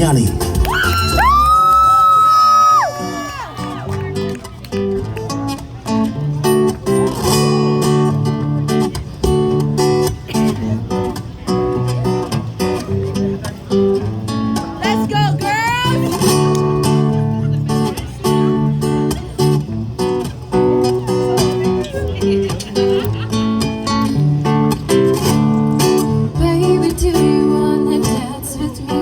Daniele. Let's go, girls! Baby, do you wanna dance with me?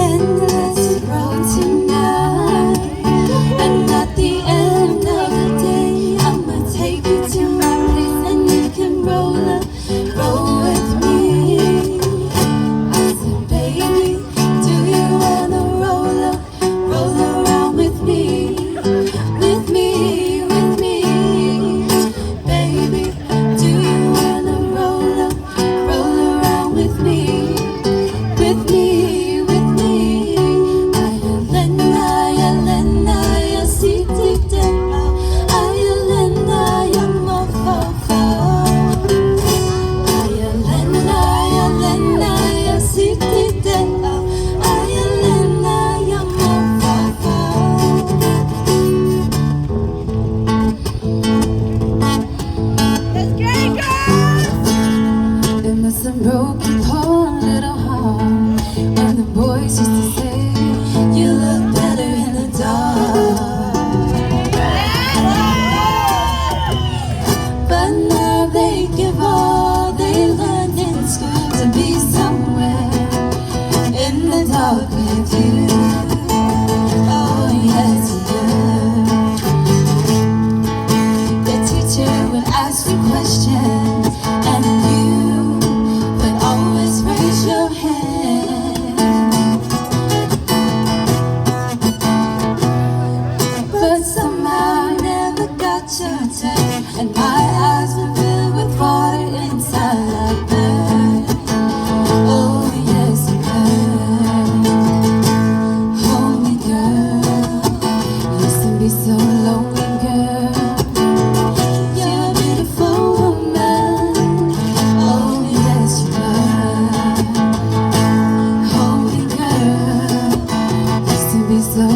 And let's roll tonight. And at the end of the day, I'ma take you to my place and you can roll with me. I said, baby, do you wanna roll around with me? With me, with me. Baby, do you wanna roll around with me? With me, with me. Ayalena, ya sitite. Ayalena, ya mofafa. Ayalena, ya sitite. Ayalena, ya mofafa. Let's get it, girls! And there's some broken poor little heart when the boys used to say you look better in the dark. But now they give all they learned in school to be somewhere in the dark with you. Oh yes, you. The teacher would ask you questions and you would always raise your hand. But somehow I never got your turn, and my eyes were filled with water inside like that. Oh yes, you can. Hold me, girl. Used to be so lonely, girl. You're a beautiful woman. Oh yes, you are. Hold me, girl. Used to be so